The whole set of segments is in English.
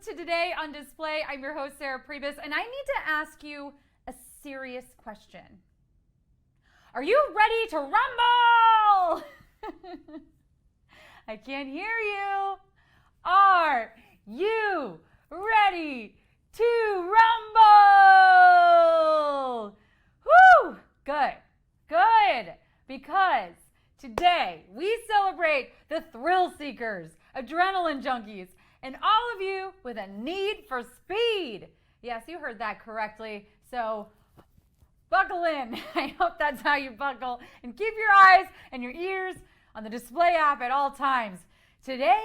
to Today on Display. I'm your host, Sarah Pribis, and I need to ask you a serious question. Are you ready to rumble? I can't hear you. Are you ready to rumble? Whew! Good. Because today we celebrate the thrill seekers, adrenaline junkies, and all of you with a need for speed. Yes, you heard that correctly. So buckle in. I hope that's how you buckle. And keep your eyes and your ears on the Display app at all times. Today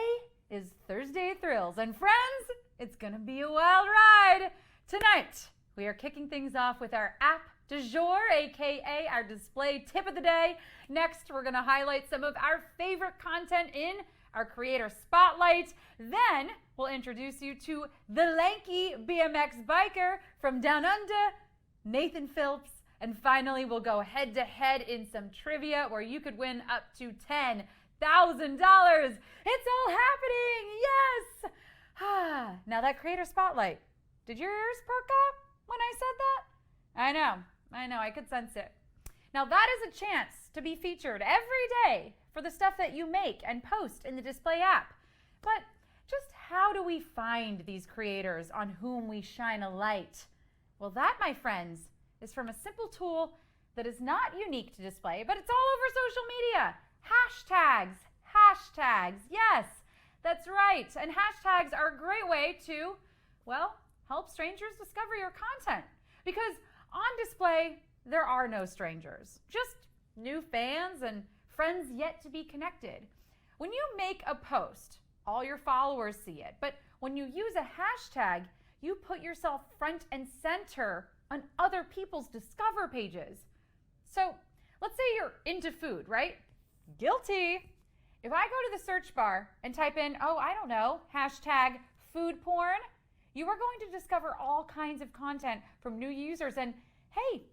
is Thursday Thrills. And friends, it's going to be a wild ride. Tonight, we are kicking things off with our app du jour, aka our display tip of the day. Next, we're going to highlight some of our favorite content in our creator spotlight. Then we'll introduce you to the lanky BMX biker from down under, Nathan Phillips. And finally, we'll go head to head in some trivia where you could win up to $10,000. It's all happening. Yes. Now that creator spotlight, did your ears perk up when I said that? I know, I could sense it. Now that is a chance to be featured every day for the stuff that you make and post in the Display app. But just how do we find these creators on whom we shine a light? Well, that, my friends, is from a simple tool that is not unique to Display, but it's all over social media. Hashtags, yes, that's right. And hashtags are a great way to, well, help strangers discover your content. Because on Display, there are no strangers, just new fans and friends yet to be connected. When you make a post, all your followers see it. But when you use a hashtag, you put yourself front and center on other people's Discover pages. So let's say you're into food, right? Guilty. If I go to the search bar and type in, hashtag food porn, you are going to discover all kinds of content from new users. And hey,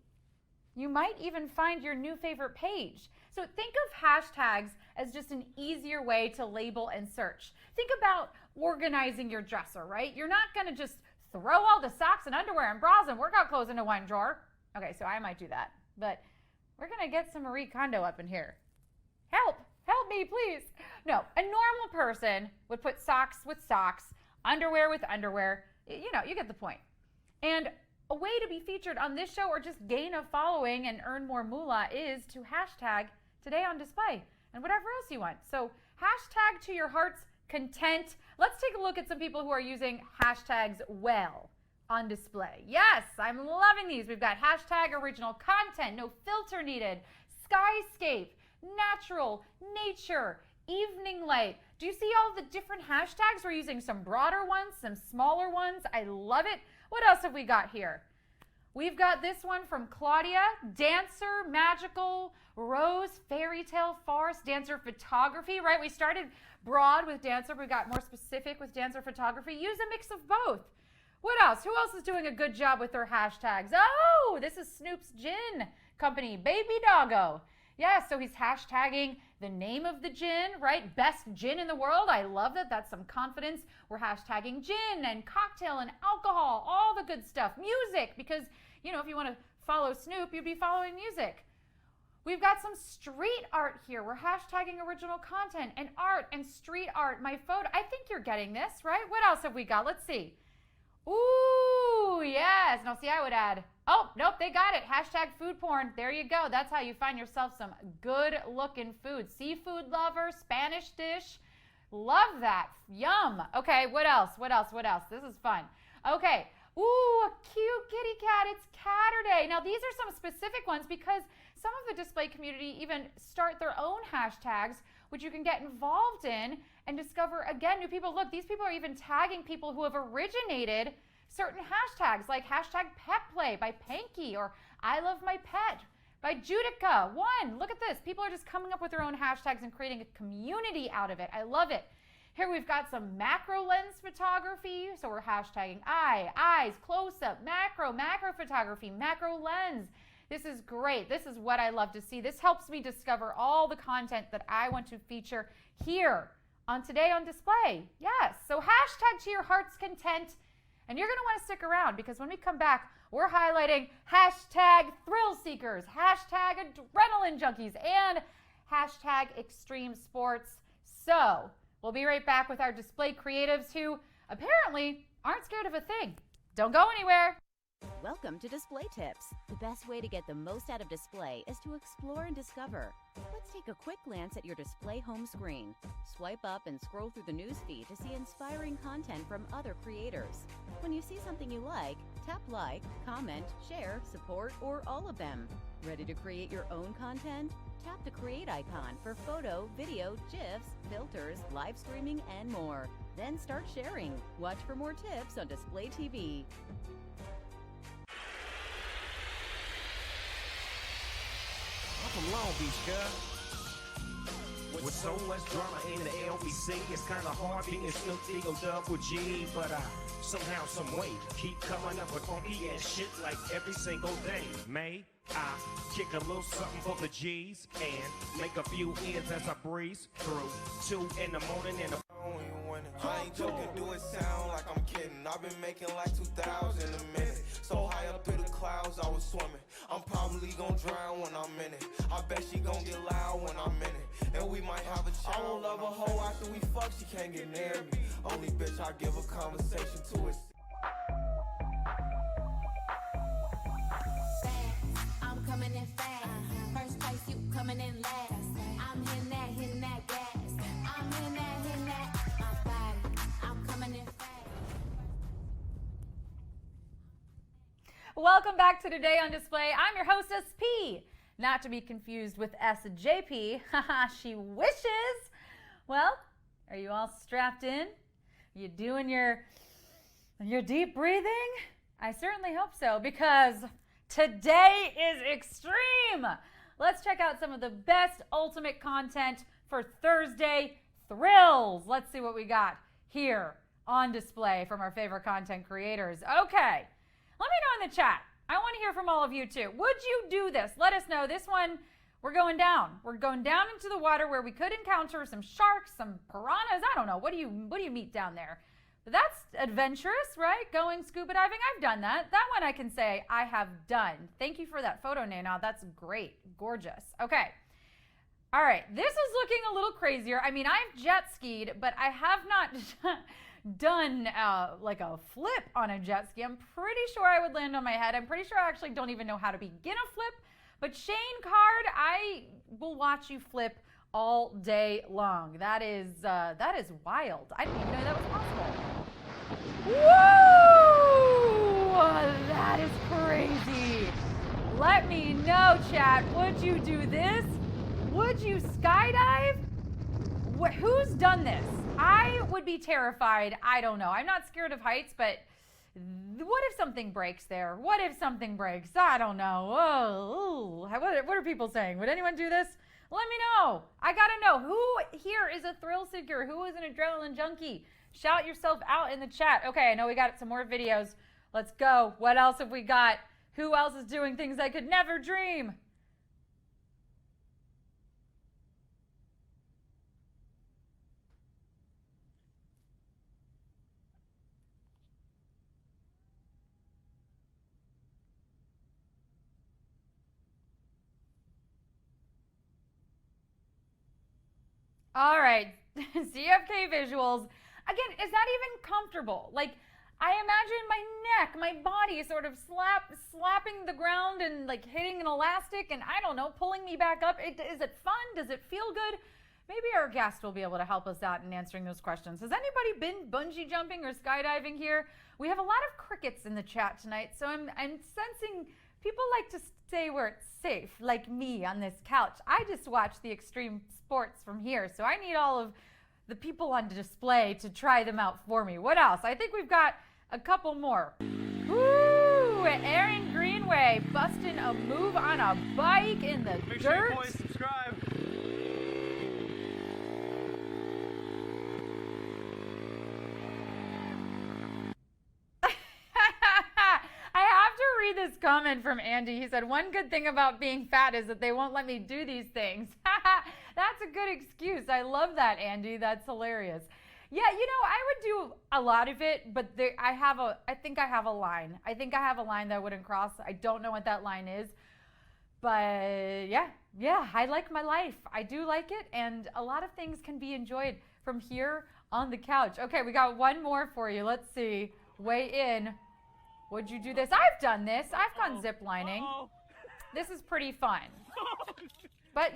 you might even find your new favorite page. So think of hashtags as just an easier way to label and search. Think about organizing your dresser, right? You're not going to just throw all the socks and underwear and bras and workout clothes into one drawer. Okay, so I might do that, but we're going to get some Marie Kondo up in here. Help me, please. No, a normal person would put socks with socks, underwear with underwear. You get the point. And a way to be featured on this show or just gain a following and earn more moolah is to hashtag Today on Display and whatever else you want. So hashtag to your heart's content. Let's take a look at some people who are using hashtags well on Display. Yes, I'm loving these. We've got hashtag original content, no filter needed, skyscape, natural, nature, evening light. Do you see all the different hashtags? We're using some broader ones, some smaller ones. I love it. What else have we got here? We've got this one from Claudia, dancer, magical, rose, fairy tale, forest, dancer, photography, right? We started broad with dancer. We got more specific with dancer photography. Use a mix of both. What else? Who else is doing a good job with their hashtags? Oh, this is Snoop's Gin Company, Baby Doggo. Yeah, so he's hashtagging the name of the gin, right? Best gin in the world. I love that. That's some confidence. We're hashtagging gin and cocktail and alcohol, all the good stuff. Music, because, if you want to follow Snoop, you'd be following music. We've got some street art here. We're hashtagging original content and art and street art. My photo, I think you're getting this, right? What else have we got? Let's see. Ooh, yes. Now, see, I would add, oh, nope, they got it. Hashtag food porn. There you go. That's how you find yourself some good-looking food. Seafood lover, Spanish dish. Love that. Yum. Okay, what else? This is fun. Okay. Ooh, a cute kitty cat. It's Catterday. Now, these are some specific ones because some of the Display community even start their own hashtags, which you can get involved in and discover, again, new people. Look, these people are even tagging people who have originated certain hashtags, like hashtag pet play by Panky or I love my pet by Judica. Look at this. People are just coming up with their own hashtags and creating a community out of it. I love it. Here we've got some macro lens photography. So we're hashtagging eyes, close-up, macro photography, macro lens. This is great. This is what I love to see. This helps me discover all the content that I want to feature here on Today on Display. Yes, so hashtag to your heart's content. And you're going to want to stick around because when we come back, we're highlighting hashtag thrill seekers, hashtag adrenaline junkies, and hashtag extreme sports. So we'll be right back with our display creatives who apparently aren't scared of a thing. Don't go anywhere. Welcome to Display Tips. The best way to get the most out of display is to explore and discover. Let's take a quick glance at your display home screen. Swipe up and scroll through the newsfeed to see inspiring content from other creators. When you see something you tap like, comment, share, support, or all of them. Ready to create your own content? Tap the Create icon for photo, video, GIFs, filters, live streaming, and more. Then start sharing. Watch for more tips on Display TV. I'm from Long Beach, girl. With so much drama in the LBC, it's kinda hard being Snoop Dogg Double G, but I somehow, some way keep coming up with funky ass shit like every single day. May I kick a little something for the G's and make a few ends as I breeze through 2 in the morning and I ain't joking, do it sound like I'm kidding. I've been making like 2,000 a minute. So high up in the clouds, I was swimming. I'm probably gonna drown when I'm in it. I bet she gonna get loud when I'm in it. And we might have a child. I won't love a hoe after we fuck, she can't get near me. Only bitch I give a conversation to is I'm coming in fast. First place, you coming in last. I'm hitting that gas. I'm hitting that. My body, I'm coming in fast. Welcome back to Today on Display. I'm your hostess, P. Not to be confused with SJP. Haha, she wishes. Well, are you all strapped in? Are you doing your deep breathing? I certainly hope so because today is extreme. Let's check out some of the best ultimate content for Thursday thrills. Let's see what we got here on display from our favorite content creators. Okay, let me know in the chat. I want to hear from all of you too. Would you do this? Let us know. This one, we're going down. We're going down into the water where we could encounter some sharks, some piranhas. I don't know. What do you meet down there? But that's adventurous, right? Going scuba diving. I've done that. That one I can say I have done. Thank you for that photo, Nana. That's great. Gorgeous. Okay. All right. This is looking a little crazier. I mean, I've jet skied, but I have not done like a flip on a jet ski. I'm pretty sure I would land on my head. I'm pretty sure I actually don't even know how to begin a flip. But Shane Card, I will watch you flip all day long. That is wild. I didn't even know that was possible. Woo! That is crazy. Let me know, chat. Would you do this? Would you skydive? Who's done this? I would be terrified. I don't know. I'm not scared of heights, but what if something breaks there? What if something breaks? I don't know. Oh, what are people saying? Would anyone do this? Let me know. I gotta know. Who here is a thrill seeker? Who is an adrenaline junkie? Shout yourself out in the chat. Okay, I know we got some more videos. Let's go. What else have we got? Who else is doing things I could never dream? All right, CFK visuals. Again, is that even comfortable? Like, I imagine my neck, my body sort of slapping the ground and like hitting an elastic and I don't know, pulling me back up. Is it fun? Does it feel good? Maybe our guest will be able to help us out in answering those questions. Has anybody been bungee jumping or skydiving here? We have a lot of crickets in the chat tonight, so I'm sensing people like to stay where it's safe, like me on this couch. I just watch the extreme sports from here, so I need all of the people on display to try them out for me. What else? I think we've got a couple more. Woo! Aaron Greenway busting a move on a bike in the dirt. Make sure you boys subscribe. I have to read this comment from Andy. He said, one good thing about being fat is that they won't let me do these things. That's a good excuse. I love that, Andy. That's hilarious. Yeah, I would do a lot of it, but I think I have a line. I think I have a line that I wouldn't cross. I don't know what that line is. But yeah, I like my life. I do like it, and a lot of things can be enjoyed from here on the couch. Okay, we got one more for you. Let's see. Weigh in. Would you do this? I've done this. I've gone zip lining. This is pretty fun. But,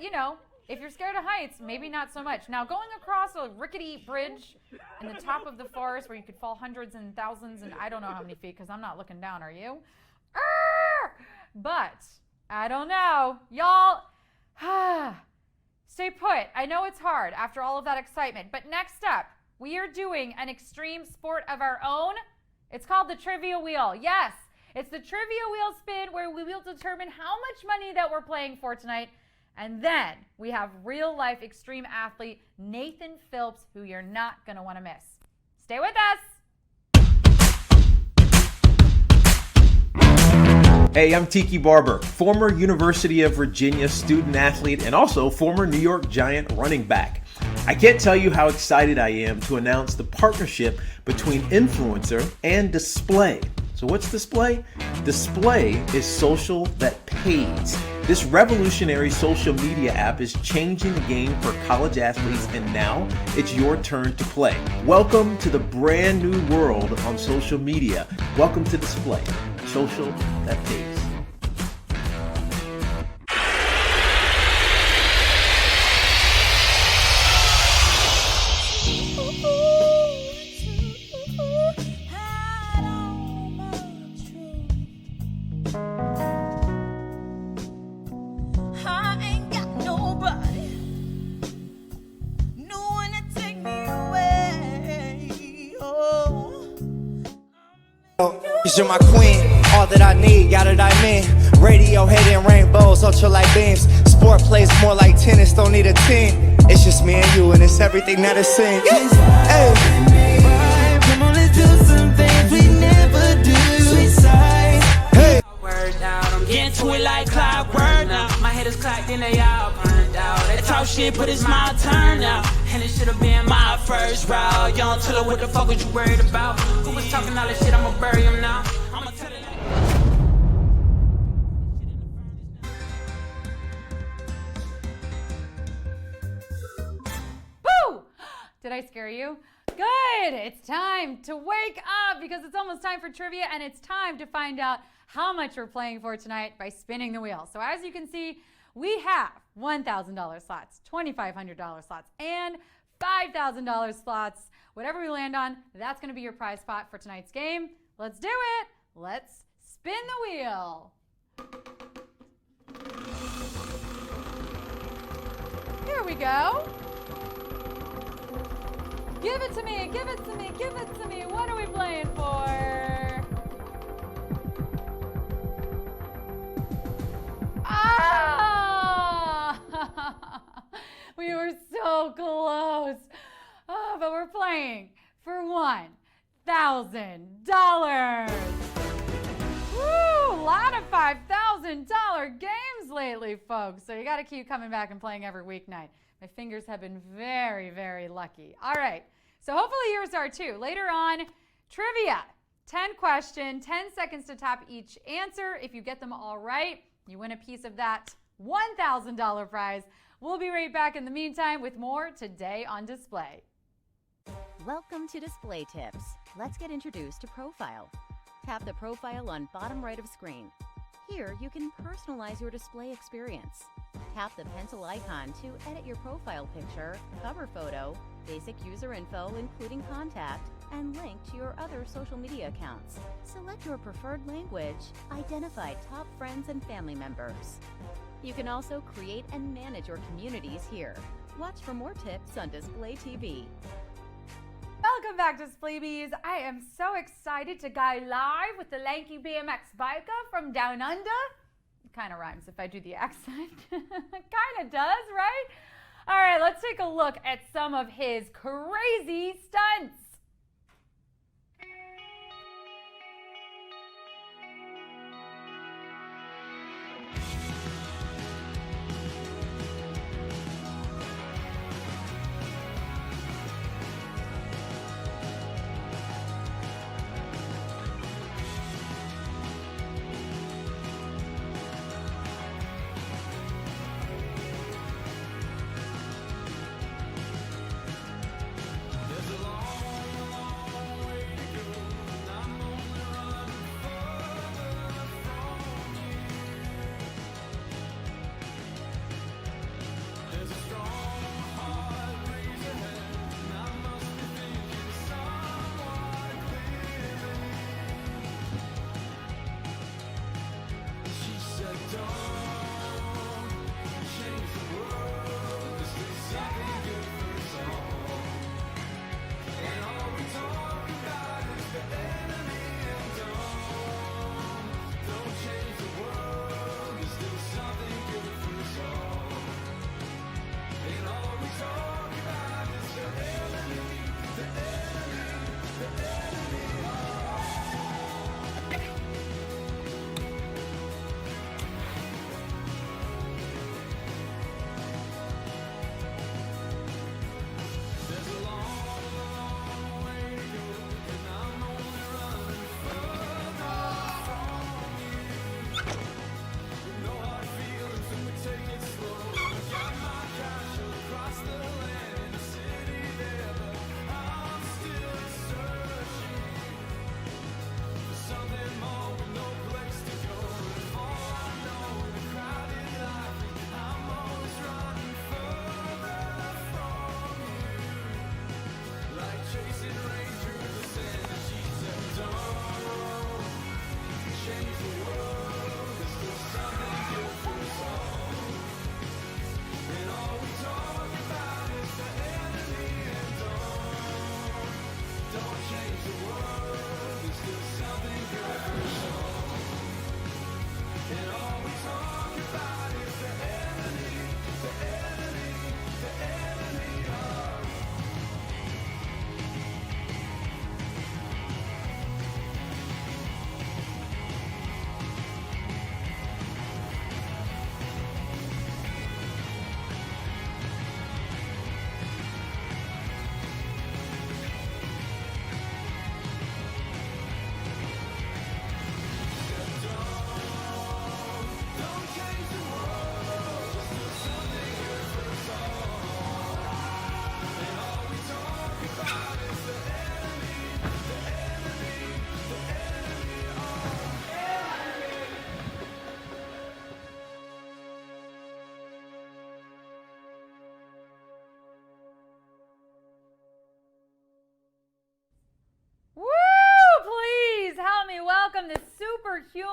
if you're scared of heights, maybe not so much. Now, going across a rickety bridge in the top of the forest where you could fall hundreds and thousands and I don't know how many feet because I'm not looking down, are you? But I don't know. Y'all, stay put. I know it's hard after all of that excitement. But next up, we are doing an extreme sport of our own. It's called the Trivia Wheel. Yes, it's the Trivia Wheel spin where we will determine how much money that we're playing for tonight. And then we have real-life extreme athlete Nathan Phillips, who you're not going to want to miss. Stay with us. Hey, I'm Tiki Barber, former University of Virginia student athlete and also former New York Giant running back. I can't tell you how excited I am to announce the partnership between Influencer and Display. So what's Display? Display is social that pays. This revolutionary social media app is changing the game for college athletes, and now it's your turn to play. Welcome to the brand new world on social media. Welcome to Display, social that pays. You're my queen, all that I need, got it, I'm in. Radio hitting rainbows, ultralight beams. Sport plays more like tennis, don't need a team. It's just me and you, and it's everything that it seems. Hey. Come on, let's do some things we never do. Hey. Word out, I'm getting to it like clockwork now. My head is clocked and they all burned out. They talk shit, but it's my turn now. And it should have been my first round. Young Tiller, what the fuck was you worried about? Who was talking all that shit? I'ma bury him now. I'ma tell it like... Boo! Did I scare you? Good! It's time to wake up because it's almost time for trivia and it's time to find out how much we're playing for tonight by spinning the wheel. So as you can see, we have $1,000 slots, $2,500 slots, and $5,000 slots. Whatever we land on, that's going to be your prize spot for tonight's game. Let's do it. Let's spin the wheel. Here we go. Give it to me, give it to me, give it to me. What are we playing for? Ah! We were so close. Oh, but we're playing for $1,000. Woo! A lot of $5,000 games lately, folks. So you got to keep coming back and playing every weeknight. My fingers have been very, very lucky. All right. So hopefully yours are too. Later on, trivia. 10 questions, 10 seconds to tap each answer. If you get them all right, you win a piece of that $1,000 prize. We'll be right back in the meantime with more Today on Display. Welcome to Display Tips. Let's get introduced to Profile. Tap the profile on bottom right of screen. Here, you can personalize your display experience. Tap the pencil icon to edit your profile picture, cover photo, basic user info including contact, and link to your other social media accounts. Select your preferred language, identify top friends and family members. You can also create and manage your communities here. Watch for more tips on Display TV. Welcome back to Splaybees. I am so excited to go live with the lanky BMX biker from down under. It kind of rhymes if I do the accent. Kind of does, right? All right, let's take a look at some of his crazy stunts.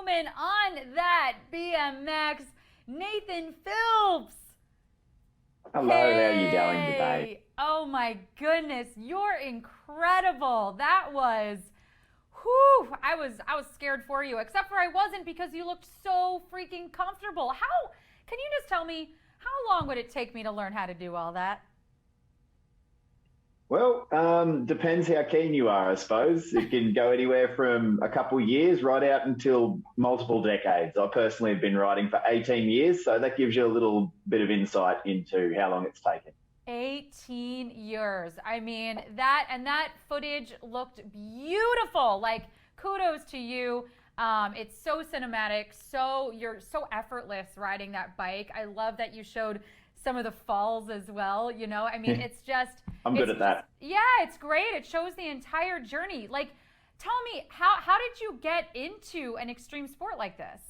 human on that BMX, Nathan Phillips. Hello, how are you going today? Oh my goodness, you're incredible. That was, whew, I was scared for you, except for I wasn't, because you looked so freaking comfortable. Can you just tell me, how long would it take me to learn how to do all that? Well, depends how keen you are, I suppose. It can go anywhere from a couple years right out until multiple decades. I personally have been riding for 18 years, so that gives you a little bit of insight into how long it's taken. 18 years. I mean, that footage looked beautiful. Like, kudos to you. It's so cinematic, you're so effortless riding that bike. I love that you showed some of the falls as well, you know? I mean, it's just... I'm good at that. Yeah, it's great. It shows the entire journey. Like, tell me, how did you get into an extreme sport like this?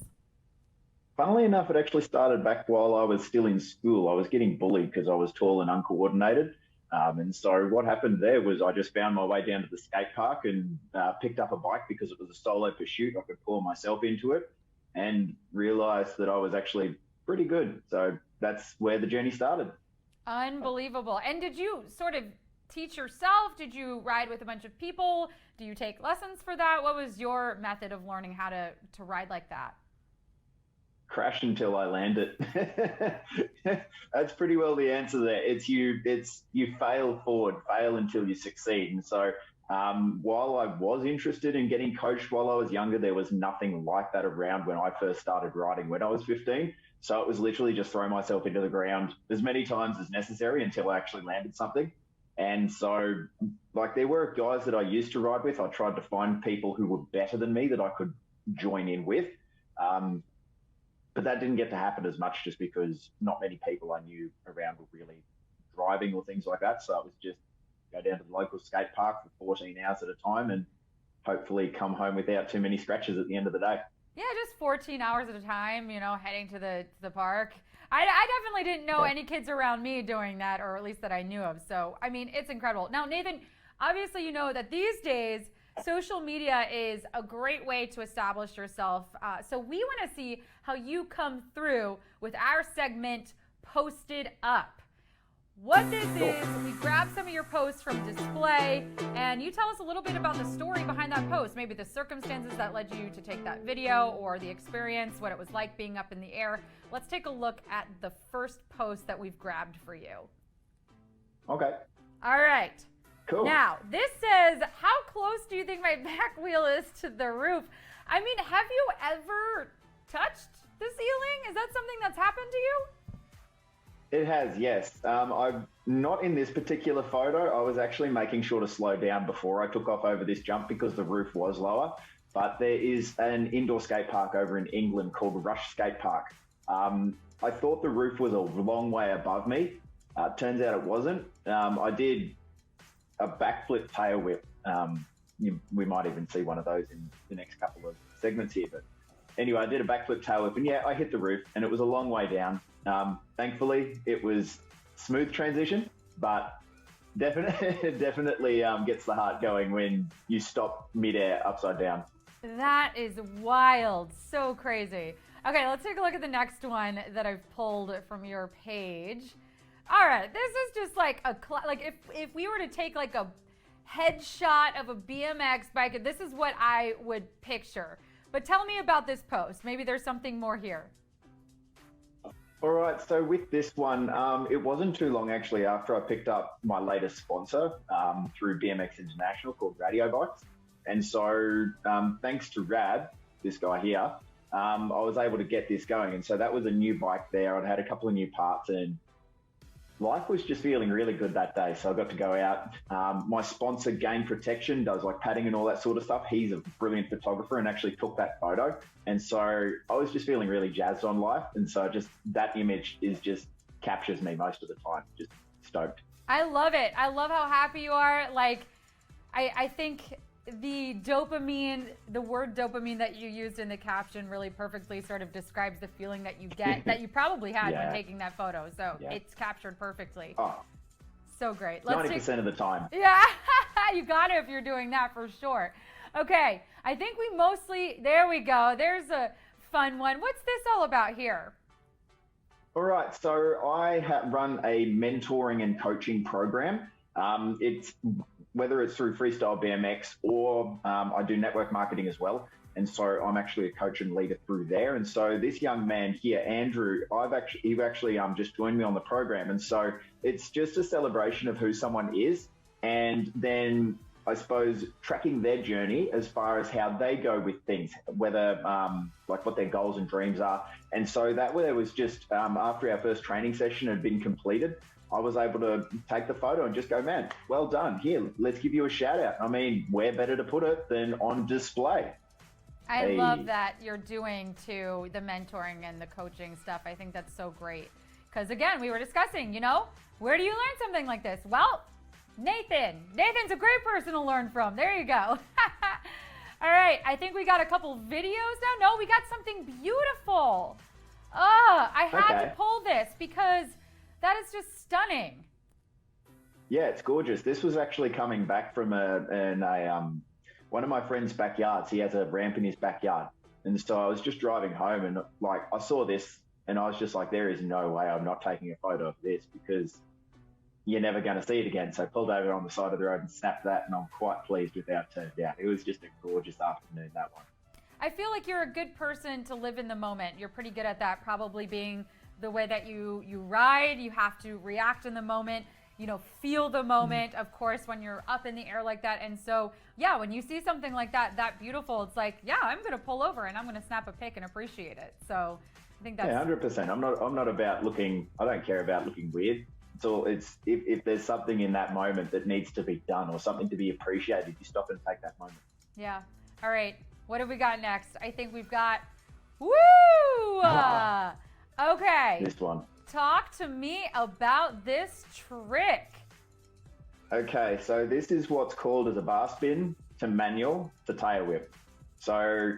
Funnily enough, it actually started back while I was still in school. I was getting bullied because I was tall and uncoordinated. And so what happened there was I just found my way down to the skate park and picked up a bike because it was a solo pursuit. I could pull myself into it and realized that I was actually pretty good. So that's where the journey started. Unbelievable. And did you sort of teach yourself? Did you ride with a bunch of people? Do you take lessons for that? What was your method of learning how to ride like that? Crash until I land it. That's pretty well the answer there. It's you fail forward, fail until you succeed. And so while I was interested in getting coached while I was younger, there was nothing like that around when I first started riding when I was 15. So it was literally just throw myself into the ground as many times as necessary until I actually landed something. And so, like, there were guys that I used to ride with. I tried to find people who were better than me that I could join in with. But that didn't get to happen as much just because not many people I knew around were really driving or things like that. So it was just go down to the local skate park for 14 hours at a time and hopefully come home without too many scratches at the end of the day. Yeah, just 14 hours at a time, you know, heading to the park. I definitely didn't know any kids around me doing that, or at least that I knew of. So, I mean, it's incredible. Now, Nathan, obviously you know that these days social media is a great way to establish yourself. So we want to see how you come through with our segment, Posted Up. What this is, we grab some of your posts from display, and you tell us a little bit about the story behind that post, maybe the circumstances that led you to take that video, or the experience, what it was like being up in the air. Let's take a look at the first post that we've grabbed for you. Okay. All right. Cool. Now, this says, how close do you think my back wheel is to the roof? I mean, have you ever touched the ceiling? Is that something that's happened to you? It has, yes. I'm not in this particular photo. I was actually making sure to slow down before I took off over this jump because the roof was lower. But there is an indoor skate park over in England called Rush Skate Park. I thought the roof was a long way above me. Turns out it wasn't. I did a backflip tail whip. We might even see one of those in the next couple of segments here. But anyway, I did a backflip tail whip, and yeah, I hit the roof, and it was a long way down. Thankfully, it was smooth transition, but definitely gets the heart going when you stop midair upside down. That is wild. So crazy. Okay, let's take a look at the next one that I've pulled from your page. All right, this is just like if we were to take like a headshot of a BMX bike, this is what I would picture. But tell me about this post. Maybe there's something more here. All right, so with this one, it wasn't too long actually after I picked up my latest sponsor through BMX International called Radio Bikes. And so thanks to Rad, this guy here, I was able to get this going. And so that was a new bike there. I'd had a couple of new parts and life was just feeling really good that day. So I got to go out. My sponsor, Game Protection, does like padding and all that sort of stuff. He's a brilliant photographer and actually took that photo. And so I was just feeling really jazzed on life. And so just that image just captures me most of the time. Just stoked. I love it. I love how happy you are. Like, I think the dopamine, the word dopamine that you used in the caption really perfectly sort of describes the feeling that you get, that you probably had when taking that photo. So it's captured perfectly. Oh, so great. 90% of the time. Yeah, you got it if you're doing that for sure. Okay, I think we mostly, there we go. There's a fun one. What's this all about here? All right, so I run a mentoring and coaching program. It's whether it's through freestyle BMX or I do network marketing as well. And so I'm actually a coach and leader through there. And so this young man here, Andrew, he actually just joined me on the program. And so it's just a celebration of who someone is, and then I suppose tracking their journey as far as how they go with things, whether like what their goals and dreams are. And so that was just after our first training session had been completed, I was able to take the photo and just go, man, well done. Here, let's give you a shout out. I mean, where better to put it than on display? I love that you're doing to the mentoring and the coaching stuff. I think that's so great. Because again, we were discussing, where do you learn something like this? Well, Nathan's a great person to learn from. There you go. All right, I think we got a couple videos now. No, we got something beautiful. I had to pull this because that is just stunning. Yeah, it's gorgeous. This was actually coming back from one of my friend's backyards. He has a ramp in his backyard. And so I was just driving home and I saw this and I was just like, there is no way I'm not taking a photo of this because you're never going to see it again. So I pulled over on the side of the road and snapped that, and I'm quite pleased with how it turned out. It was just a gorgeous afternoon, that one. I feel like you're a good person to live in the moment. You're pretty good at that, probably being the way that you ride. You have to react in the moment, feel the moment, of course, when you're up in the air like that. And so, yeah, when you see something like that beautiful, it's like, yeah, I'm going to pull over and I'm going to snap a pic and appreciate it. So I think that's... Yeah, 100%. I'm not about looking, I don't care about looking weird. It's if there's something in that moment that needs to be done or something to be appreciated, you stop and take that moment. Yeah. All right. What have we got next? I think we've got, okay. This one. Talk to me about this trick. Okay, so this is what's called as a bar spin to manual to tail whip. So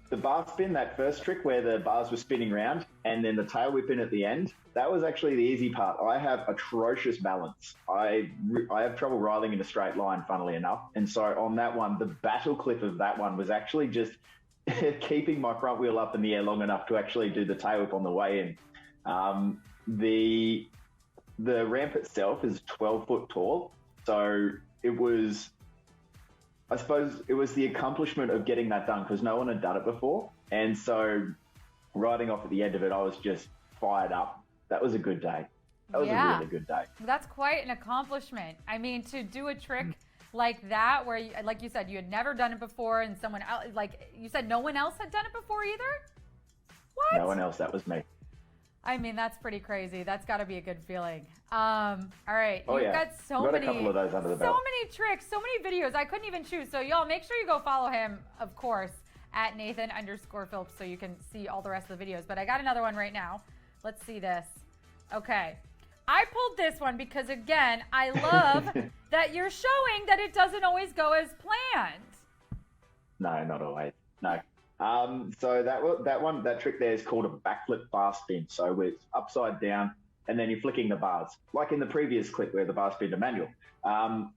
the bar spin, that first trick where the bars were spinning round and then the tail whip in at the end, that was actually the easy part. I have atrocious balance. I have trouble riding in a straight line, funnily enough. And so on that one, the battle clip of that one was actually just keeping my front wheel up in the air long enough to actually do the tail whip on the way in. The ramp itself is 12 foot tall. So it was, I suppose it was the accomplishment of getting that done because no one had done it before. And so riding off at the end of it, I was just fired up. That was a good day. That was a really good day. That's quite an accomplishment. I mean, to do a trick like that, where, like you said, you had never done it before and someone else, like you said, no one else had done it before either? What? No one else. That was me. I mean, that's pretty crazy. That's got to be a good feeling. All right. Oh, You've got so many, a couple of those under the belt. So many tricks, so many videos. I couldn't even choose. So y'all make sure you go follow him, of course, at Nathan_Phillips so you can see all the rest of the videos. But I got another one right now. Let's see this. Okay. I pulled this one because, again, I love that you're showing that it doesn't always go as planned. No, not always. No. So that trick there is called a backflip bar spin. So it's upside down and then you're flicking the bars, like in the previous clip where the bar spin to manual. I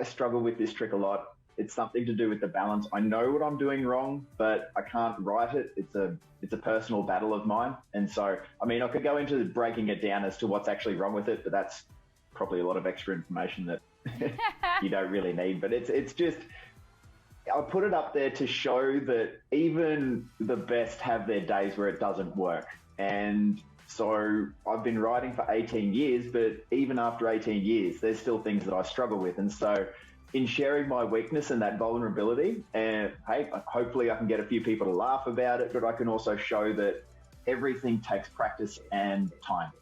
struggle with this trick a lot. It's something to do with the balance. I know what I'm doing wrong, but I can't write it. It's a personal battle of mine. And so, I mean, I could go into breaking it down as to what's actually wrong with it, but that's probably a lot of extra information that you don't really need. But it's just, I put it up there to show that even the best have their days where it doesn't work. And so I've been riding for 18 years, but even after 18 years, there's still things that I struggle with. And so in sharing my weakness and that vulnerability, and hey, hopefully I can get a few people to laugh about it, but I can also show that everything takes practice and time.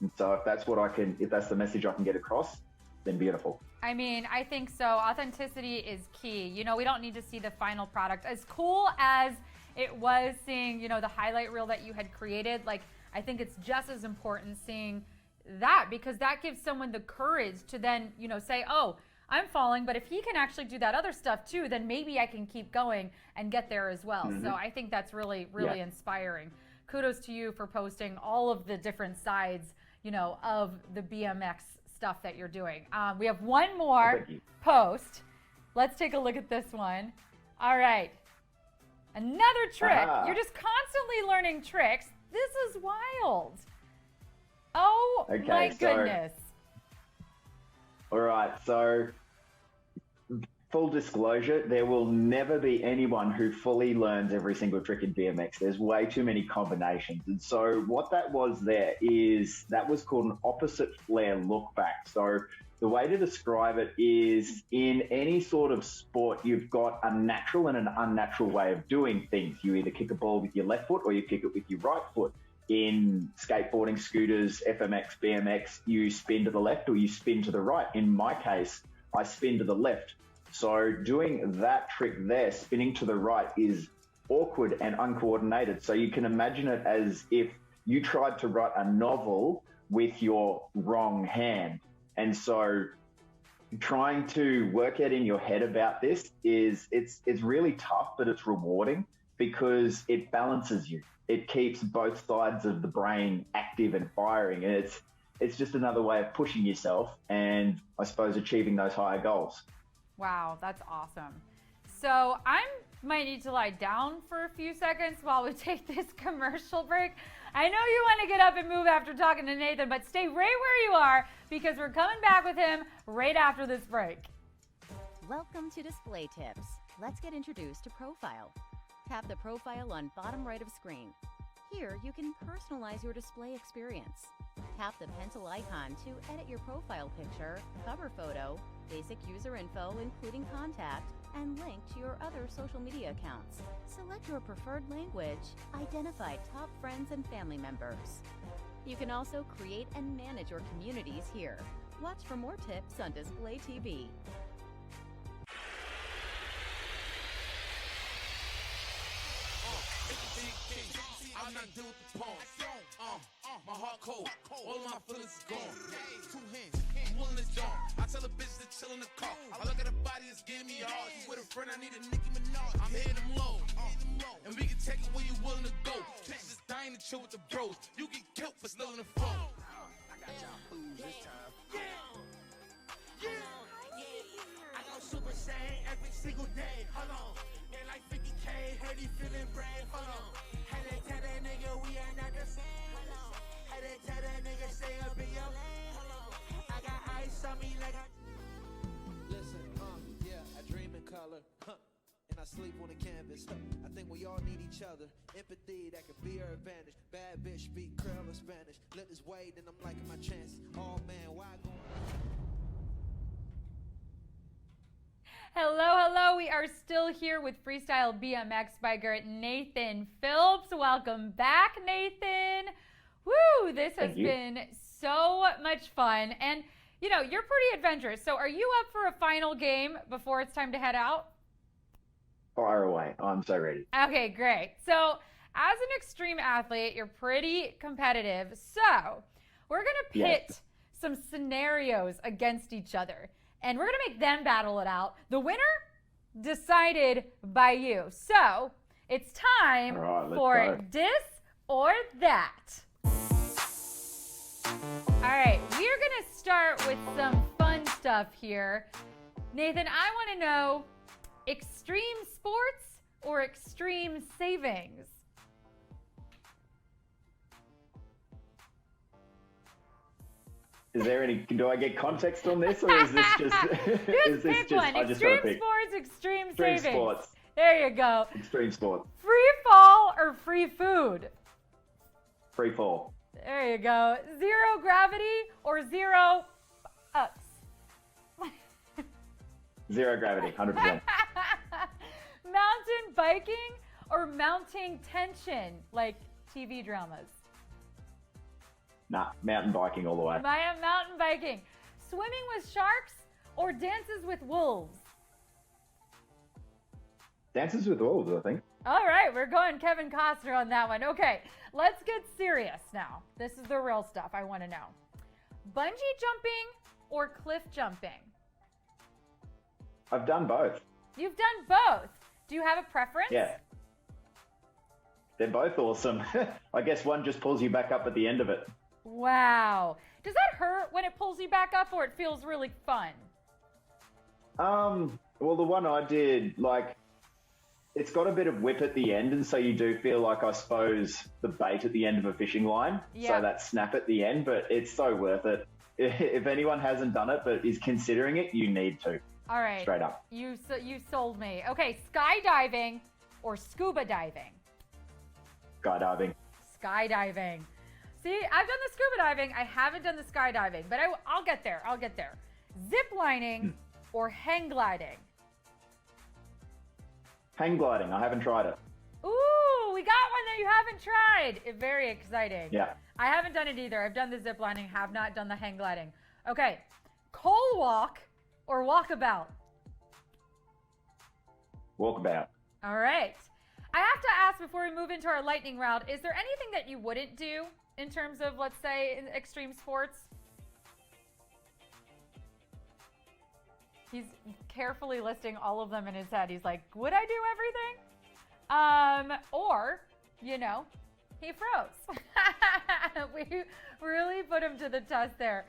And so if that's the message I can get across, then beautiful. I mean, I think so. Authenticity is key. We don't need to see the final product. As cool as it was seeing, the highlight reel that you had created, like, I think it's just as important seeing that, because that gives someone the courage to then, say, oh, I'm falling, but if he can actually do that other stuff too, then maybe I can keep going and get there as well. Mm-hmm. So I think that's really, really inspiring. Kudos to you for posting all of the different sides, of the BMX stuff that you're doing. We have one more post. Let's take a look at this one. All right. Another trick. Ah. You're just constantly learning tricks. This is wild. Oh, Okay, my so- goodness. All right, so full disclosure, there will never be anyone who fully learns every single trick in BMX. There's way too many combinations. And so what that was there is that was called an opposite flare look back. So the way to describe it is in any sort of sport, you've got a natural and an unnatural way of doing things. You either kick a ball with your left foot or you kick it with your right foot. In skateboarding, scooters, FMX, BMX, you spin to the left or you spin to the right. In my case, I spin to the left. So doing that trick there, spinning to the right, is awkward and uncoordinated. So you can imagine it as if you tried to write a novel with your wrong hand. And so trying to work out in your head about this it's really tough, but it's rewarding because it balances you. It keeps both sides of the brain active and firing. And it's just another way of pushing yourself and I suppose achieving those higher goals. Wow, that's awesome. So I might need to lie down for a few seconds while we take this commercial break. I know you want to get up and move after talking to Nathan, but stay right where you are because we're coming back with him right after this break. Welcome to Display Tips. Let's get introduced to Profile. Tap the profile on bottom right of screen. Here, you can personalize your display experience. Tap the pencil icon to edit your profile picture, cover photo, basic user info including contact, and link to your other social media accounts. Select your preferred language, identify top friends and family members. You can also create and manage your communities here. Watch for more tips on Display TV. I'm not dealing with the pawn. My heart cold. All of my feelings is gone. Two hands, I'm willing to jump. I tell a bitch to chill in the car. I look at her body, it's giving me hard. You with a friend, I need a Nicki Minaj. I'm hitting them low. And we can take it where you willing to go. Bitches just dying to chill with the bros. You get killed for stealing the phone. I got y'all fools this time. I go super saiyan every single day. Hold on. And like 50K, heard he feeling brave. Hold on. Had to tell that nigga we are not the same. Hold on. Had to tell that nigga stay up in your lane. Hold on. I got ice on me like I. Listen, yeah, I dream in color. And I sleep on the canvas. I think we all need each other. Empathy, that could be our advantage. Bad bitch speak Creole or Spanish. Let this wait, then I'm liking my chances. Oh man, why go? Hello. We are still here with freestyle BMX biker Nathan Phillips. Welcome back, Nathan. Woo, this has been so much fun. And, you know, you're pretty adventurous. So are you up for a final game before it's time to head out? Fire away. I'm so ready. Okay, great. So as an extreme athlete, you're pretty competitive. So we're going to pit some scenarios against each other. And we're going to make them battle it out. The winner decided by you. So it's time for this or that. All right, we are going to start with some fun stuff here. Nathan, I want to know extreme sports or extreme savings? Is there any? Do I get context on this, or is this just? Just pick one. Extreme sports, extreme savings. Sports. There you go. Extreme sports. Free fall or free food? Free fall. There you go. Zero gravity or zero ups? Zero gravity, 100%. Mountain biking or mounting tension, like TV dramas? Nah, mountain biking all the way. Mountain biking. Swimming with sharks or dances with wolves? Dances with Wolves, I think. All right, we're going Kevin Costner on that one. Okay, let's get serious now. This is the real stuff I want to know. Bungee jumping or cliff jumping? I've done both. You've done both. Do you have a preference? Yeah. They're both awesome. I guess one just pulls you back up at the end of it. Wow. Does that hurt when it pulls you back up or it feels really fun? Well, the one I did, like, it's got a bit of whip at the end, and so you do feel like, I suppose, the bait at the end of a fishing line. Yeah. So that snap at the end, but it's so worth it. If anyone hasn't done it but is considering it, you need to. All right. Straight up. You sold me. Okay, skydiving or scuba diving? Skydiving. Skydiving. See, I've done the scuba diving. I haven't done the skydiving, but I'll get there. I'll get there. Zip lining or hang gliding? Hang gliding. I haven't tried it. Ooh, we got one that you haven't tried. Very exciting. Yeah. I haven't done it either. I've done the zip lining, have not done the hang gliding. Okay, coal walk or walkabout? Walkabout. All right. I have to ask before we move into our lightning round, is there anything that you wouldn't do in terms of, let's say, in extreme sports? He's carefully listing all of them in his head. He's like, would I do everything? Or, you know, he froze. We really put him to the test there.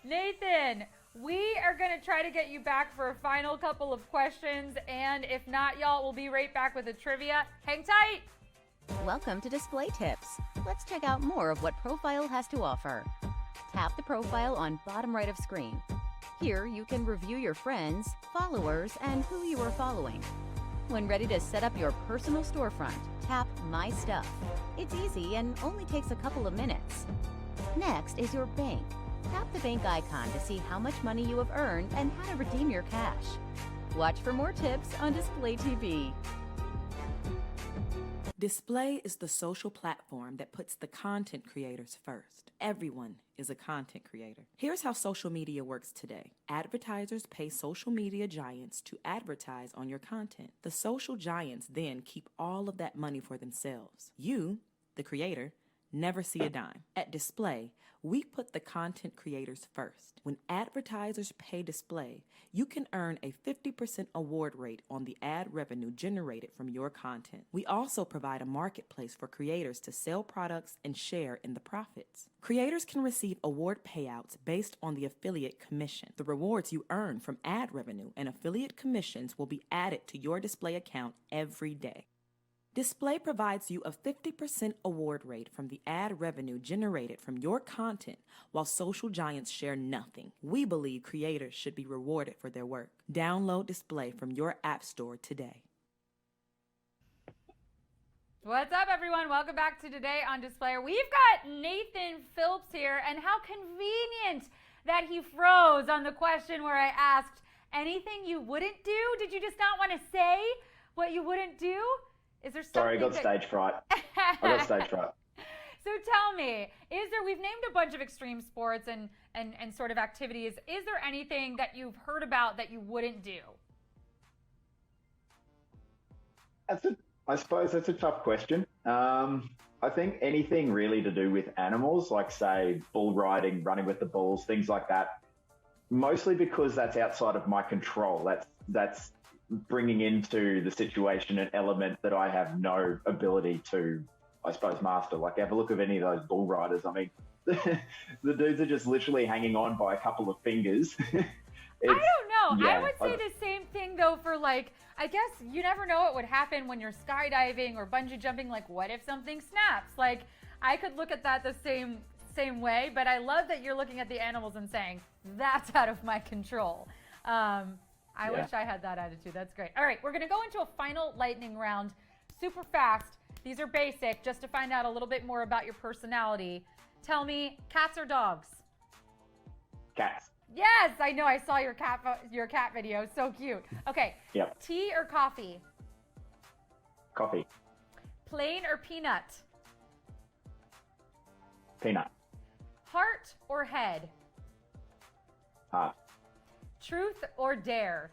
Nathan, we are going to try to get you back for a final couple of questions. And if not, y'all, we'll be right back with the trivia. Hang tight. Welcome to Display Tips. Let's check out more of what Profile has to offer. Tap the profile on bottom right of screen. Here you can review your friends, followers, and who you are following. When ready to set up your personal storefront, tap My Stuff. It's easy and only takes a couple of minutes. Next is your bank. Tap the bank icon to see how much money you have earned and how to redeem your cash. Watch for more tips on Display TV. Display is the social platform that puts the content creators first. Everyone is a content creator. Here's how social media works today. Advertisers pay social media giants to advertise on your content. The social giants then keep all of that money for themselves. You, the creator, never see a dime. At Display, we put the content creators first. When advertisers pay Display, you can earn a 50% award rate on the ad revenue generated from your content. We also provide a marketplace for creators to sell products and share in the profits. Creators can receive award payouts based on the affiliate commission. The rewards you earn from ad revenue and affiliate commissions will be added to your Display account every day. Display provides you a 50% award rate from the ad revenue generated from your content, while social giants share nothing. We believe creators should be rewarded for their work. Download Display from your app store today. What's up, everyone? Welcome back to Today on Display. We've got Nathan Phillips here, and how convenient that he froze on the question where I asked, anything you wouldn't do? Did you just not want to say what you wouldn't do? Is there something? Sorry, I got stage fright. I got stage fright. So tell me, we've named a bunch of extreme sports and sort of activities. Is there anything that you've heard about that you wouldn't do? I suppose that's a tough question. I think anything really to do with animals, like, say, bull riding, running with the bulls, things like that, mostly because that's outside of my control. That's bringing into the situation an element that I have no ability to, I suppose, master. Like, have a look at any of those bull riders. I mean, the dudes are just literally hanging on by a couple of fingers. I don't know. Yeah, I would say the same thing, though, for, like, I guess you never know what would happen when you're skydiving or bungee jumping. Like, what if something snaps? Like, I could look at that the same way, but I love that you're looking at the animals and saying, that's out of my control. I wish I had that attitude. That's great. All right, we're going to go into a final lightning round super fast. These are basic, just to find out a little bit more about your personality. Tell me, cats or dogs? Cats. Yes, I know. I saw your cat video. So cute. Okay. Yep. Tea or coffee? Coffee. Plain or peanut? Peanut. Heart or head? Heart. Truth or dare?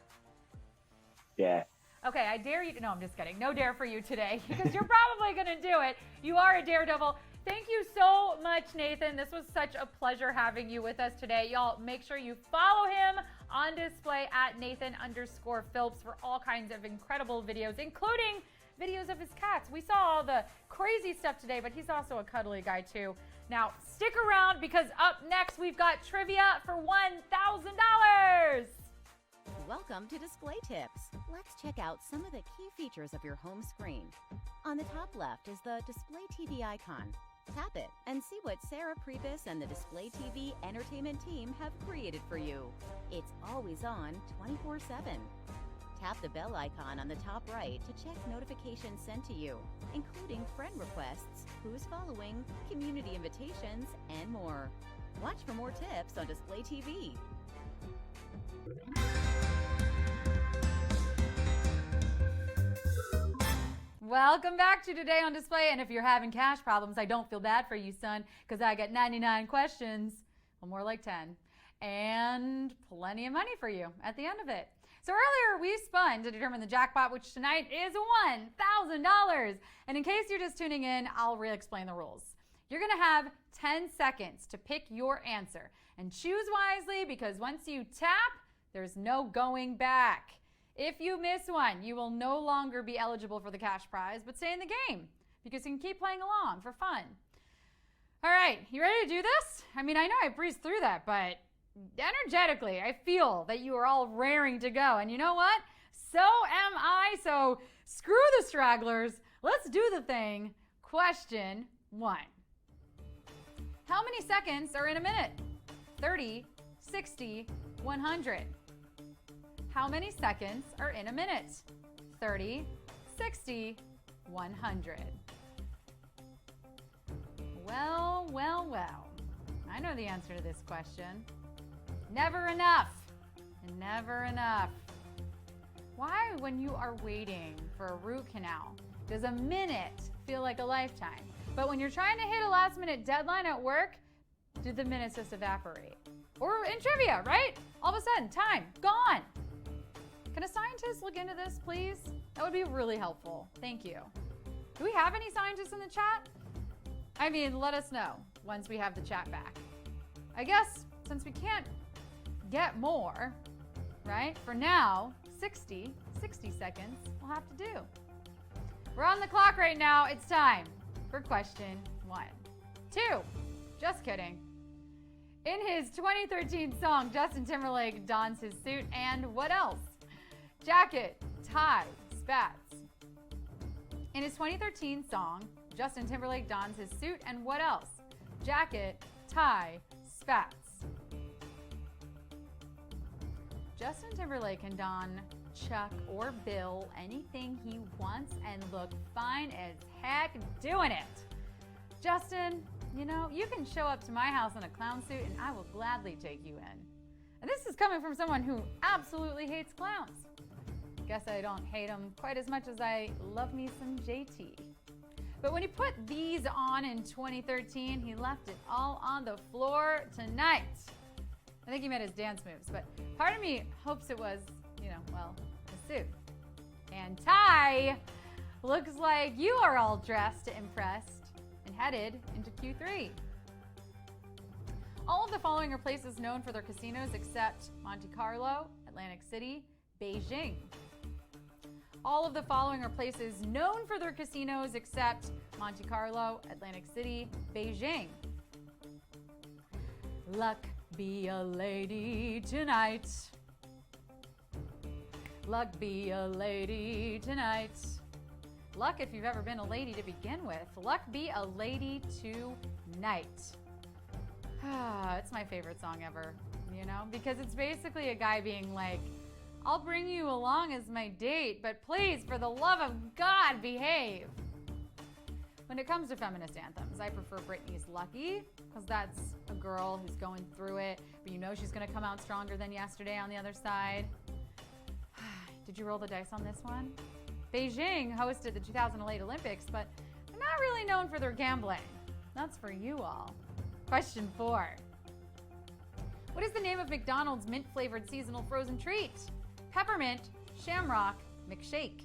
Yeah. Okay, I dare you. No, I'm just kidding. No dare for you today because you're probably going to do it. You are a daredevil. Thank you so much, Nathan. This was such a pleasure having you with us today. Y'all, make sure you follow him on Display at Nathan_Phillips for all kinds of incredible videos, including videos of his cats. We saw all the crazy stuff today, but he's also a cuddly guy too. Now, stick around because up next we've got trivia for $1,000. Welcome to Display Tips. Let's check out some of the key features of your home screen. On the top left is the Display TV icon. Tap it and see what Sarah Pribis and the Display TV entertainment team have created for you. It's always on 24/7. Tap the bell icon on the top right to check notifications sent to you, including friend requests, who's following, community invitations, and more. Watch for more tips on Display TV. Welcome back to Today on Display. And if you're having cash problems, I don't feel bad for you, son, because I got 99 questions, well, more like 10, and plenty of money for you at the end of it. So earlier we spun to determine the jackpot, which tonight is $1,000. And in case you're just tuning in, I'll re-explain the rules. You're going to have 10 seconds to pick your answer, and choose wisely, because once you tap, there's no going back. If you miss one, you will no longer be eligible for the cash prize, but stay in the game because you can keep playing along for fun. All right, you ready to do this? I mean, I know I breezed through that, but energetically, I feel that you are all raring to go. And you know what? So am I. So screw the stragglers. Let's do the thing. Question 1. How many seconds are in a minute? 30, 60, 100. How many seconds are in a minute? 30, 60, 100. Well, well, well. I know the answer to this question. Never enough. Never enough. Why, when you are waiting for a root canal, does a minute feel like a lifetime? But when you're trying to hit a last-minute deadline at work, do the minutes just evaporate? Or in trivia, right? All of a sudden, time, gone. Can a scientist look into this, please? That would be really helpful. Thank you. Do we have any scientists in the chat? I mean, let us know once we have the chat back. I guess since we can't get more, right? For now, 60 seconds we'll have to do. We're on the clock right now. It's time for question 1. 2, just kidding. In his 2013 song, Justin Timberlake dons his suit and what else? Jacket, tie, spats. In his 2013 song, Justin Timberlake dons his suit and what else? Jacket, tie, spats. Justin Timberlake can don Chuck or Bill anything he wants and look fine as heck doing it. Justin, you know, you can show up to my house in a clown suit and I will gladly take you in. And this is coming from someone who absolutely hates clowns. Guess I don't hate them quite as much as I love me some JT. But when he put these on in 2013, he left it all on the floor tonight. I think he meant his dance moves, but part of me hopes it was, well, a suit. And Ty, looks like you are all dressed to impress and headed into Q3. All of the following are places known for their casinos except Monte Carlo, Atlantic City, Beijing. All of the following are places known for their casinos except Monte Carlo, Atlantic City, Beijing. Luck be a lady tonight. Luck be a lady tonight. Luck if you've ever been a lady to begin with. Luck be a lady tonight. It's my favorite song ever, because it's basically a guy being like, I'll bring you along as my date, but please, for the love of God, behave. When it comes to feminist anthems, I prefer Britney's Lucky, because that's a girl who's going through it, but she's going to come out stronger than yesterday on the other side. Did you roll the dice on this one? Beijing hosted the 2008 Olympics, but they're not really known for their gambling. That's for you all. Question 4. What is the name of McDonald's mint-flavored seasonal frozen treat? Peppermint Shamrock McShake.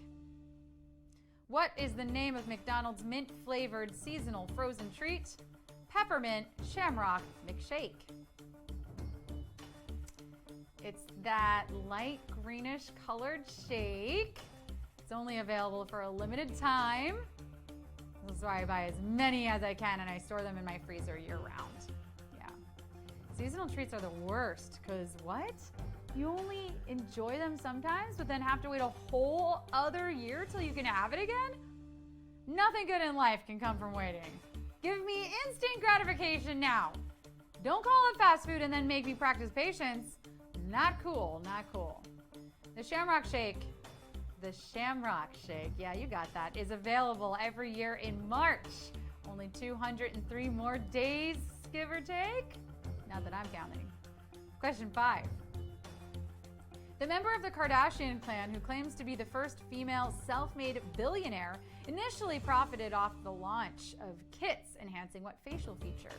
What is the name of McDonald's mint-flavored seasonal frozen treat? Peppermint Shamrock McShake. It's that light greenish colored shake. It's only available for a limited time. This is why I buy as many as I can and I store them in my freezer year round. Yeah. Seasonal treats are the worst, because what? You only enjoy them sometimes, but then have to wait a whole other year till you can have it again? Nothing good in life can come from waiting. Give me instant gratification now. Don't call it fast food and then make me practice patience. Not cool, not cool. The Shamrock Shake, yeah, you got that, is available every year in March. Only 203 more days, give or take. Not that I'm counting. Question 5. The member of the Kardashian clan who claims to be the first female self-made billionaire initially profited off the launch of kits enhancing what facial feature?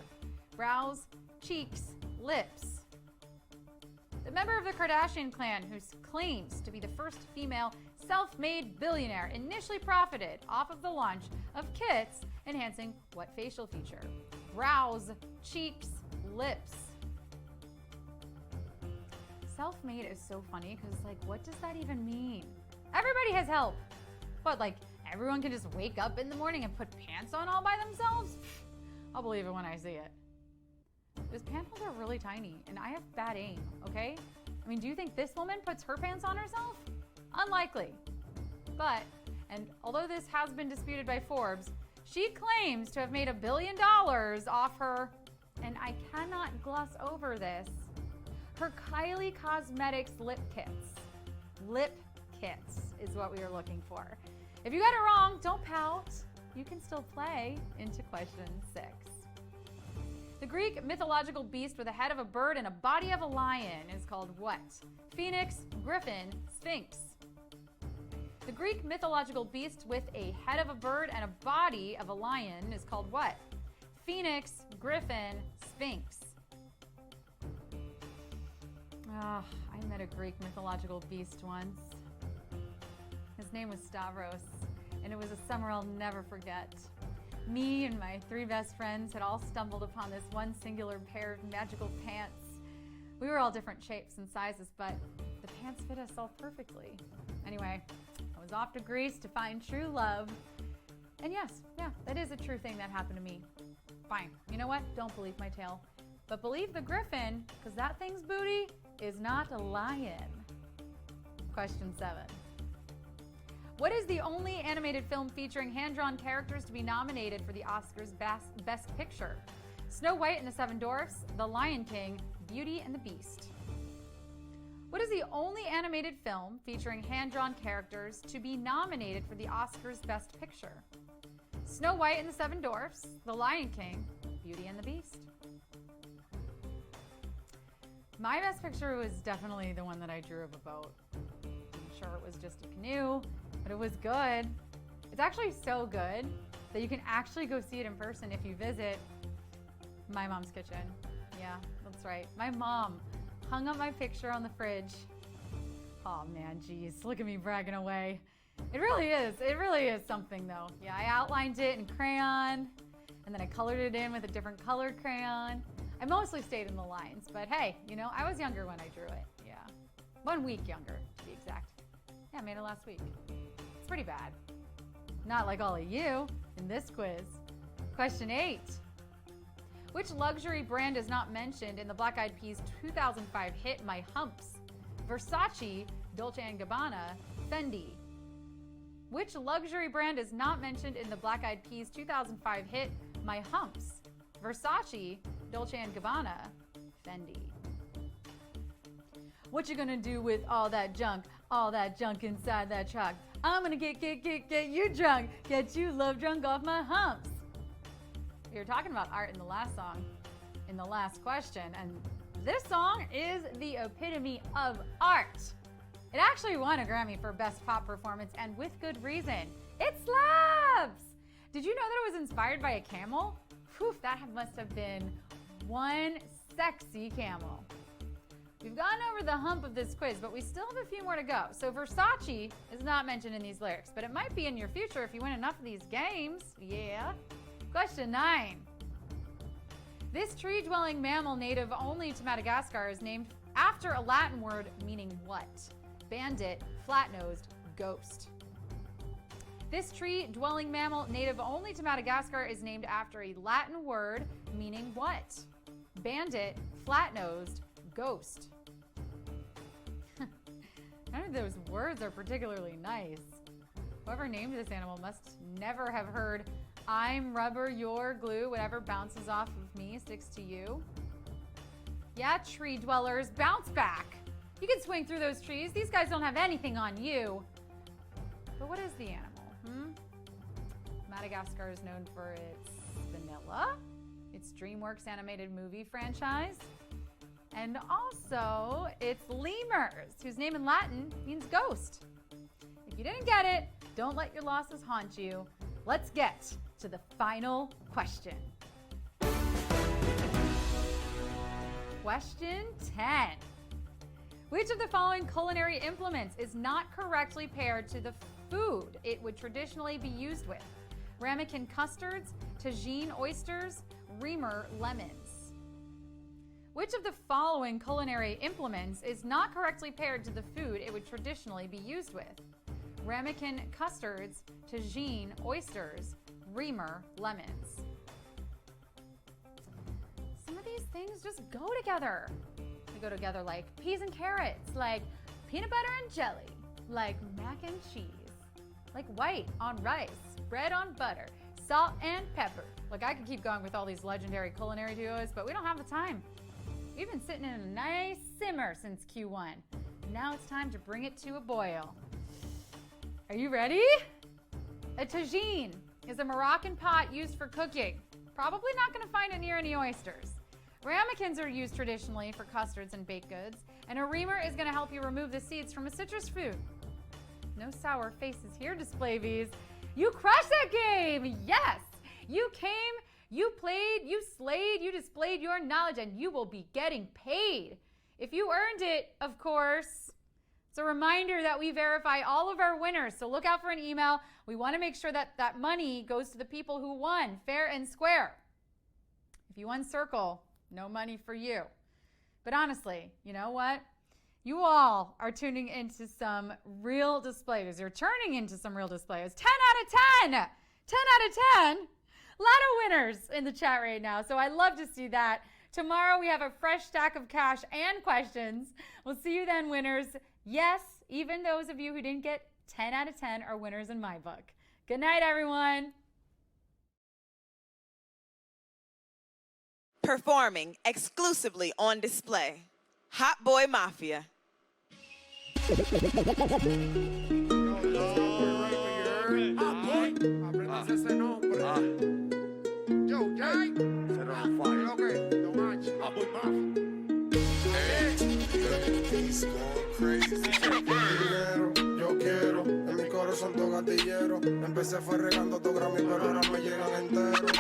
Brows, cheeks, lips. The member of the Kardashian clan who claims to be the first female self-made billionaire initially profited off of the launch of kits enhancing what facial feature? Brows, cheeks, lips. Self-made is so funny because, like, what does that even mean? Everybody has help. What, like, everyone can just wake up in the morning and put pants on all by themselves? I'll believe it when I see it. Those pants are really tiny, and I have bad aim, okay? I mean, do you think this woman puts her pants on herself? Unlikely. But, and although this has been disputed by Forbes, she claims to have made $1 billion off her, and I cannot gloss over this, her Kylie Cosmetics lip kits. Lip kits is what we are looking for. If you got it wrong, don't pout. You can still play into question 6. The Greek mythological beast with a head of a bird and a body of a lion is called what? Phoenix, griffin, sphinx. The Greek mythological beast with a head of a bird and a body of a lion is called what? Phoenix, griffin, sphinx. I met a Greek mythological beast once. His name was Stavros, and it was a summer I'll never forget. Me and my 3 best friends had all stumbled upon this one singular pair of magical pants. We were all different shapes and sizes, but the pants fit us all perfectly. Anyway, I was off to Greece to find true love. And yes, yeah, that is a true thing that happened to me. Fine, you know what? Don't believe my tale. But believe the griffin, because that thing's booty is not a lion. Question 7. What is the only animated film featuring hand-drawn characters to be nominated for the Oscars Best Picture? Snow White and the Seven Dwarfs, The Lion King, Beauty and the Beast. What is the only animated film featuring hand-drawn characters to be nominated for the Oscars Best Picture? Snow White and the Seven Dwarfs, The Lion King, Beauty and the Beast. My best picture was definitely the one that I drew of a boat. I'm sure it was just a canoe, but it was good. It's actually so good that you can actually go see it in person if you visit my mom's kitchen. Yeah, that's right. My mom hung up my picture on the fridge. Oh man, geez, look at me bragging away. It really is something though. Yeah, I outlined it in crayon, and then I colored it in with a different colored crayon. I mostly stayed in the lines, but hey, you know, I was younger when I drew it. Yeah, 1 week younger, to be exact. Yeah, I made it last week. It's pretty bad. Not like all of you in this quiz. Question 8. Which luxury brand is not mentioned in the Black Eyed Peas 2005 hit My Humps? Versace, Dolce & Gabbana, Fendi. Which luxury brand is not mentioned in the Black Eyed Peas 2005 hit My Humps? Versace, Dolce & Gabbana, Fendi. What you gonna do with all that junk inside that truck? I'm gonna get you drunk, get you love drunk off my humps. We were talking about art in the last song, in the last question, and this song is the epitome of art. It actually won a Grammy for Best Pop Performance, and with good reason. It slaps! Did you know that it was inspired by a camel? Whew, that must have been one sexy camel. We've gone over the hump of this quiz, but we still have a few more to go. So Versace is not mentioned in these lyrics, but it might be in your future if you win enough of these games. Yeah. Question 9. This tree-dwelling mammal native only to Madagascar is named after a Latin word meaning what? Bandit, flat-nosed, ghost. This tree-dwelling mammal native only to Madagascar is named after a Latin word meaning what? Bandit, flat-nosed ghost. None of those words are particularly nice. Whoever named this animal must never have heard, I'm rubber, you're glue, whatever bounces off of me sticks to you. Yeah, tree dwellers, bounce back. You can swing through those trees. These guys don't have anything on you. But what is the animal? Madagascar is known for its vanilla, its DreamWorks animated movie franchise, and also its lemurs, whose name in Latin means ghost. If you didn't get it, don't let your losses haunt you. Let's get to the final question. Question 10. Which of the following culinary implements is not correctly paired to the food it would traditionally be used with? Ramekin custards, tagine oysters, reamer lemons. Which of the following culinary implements is not correctly paired to the food it would traditionally be used with? Ramekin custards, tagine oysters, reamer lemons. Some of these things just go together. They go together like peas and carrots, like peanut butter and jelly, like mac and cheese, like white on rice, bread on butter, salt and pepper. Look, I could keep going with all these legendary culinary duos, but we don't have the time. We've been sitting in a nice simmer since Q1. Now it's time to bring it to a boil. Are you ready? A tagine is a Moroccan pot used for cooking. Probably not going to find it near any oysters. Ramekins are used traditionally for custards and baked goods, and a reamer is going to help you remove the seeds from a citrus fruit. No sour faces here, Display Vs. You crushed that game! Yes! You came, you played, you slayed, you displayed your knowledge, and you will be getting paid. If you earned it, of course. It's a reminder that we verify all of our winners, so look out for an email. We want to make sure that that money goes to the people who won, fair and square. If you won Circle, no money for you. But honestly, you know what? You all are tuning into some real displays. You're turning into some real displays. 10 out of 10! 10 out of 10! A lot of winners in the chat right now, so I love to see that. Tomorrow we have a fresh stack of cash and questions. We'll see you then, winners. Yes, even those of you who didn't get 10 out of 10 are winners in my book. Good night, everyone. Performing exclusively on display, Hot Boy Mafia. Yo quiero, en mi corazón todo gatillero. Empecé fue regando todo Grammy, pero ahora me llegan enteros.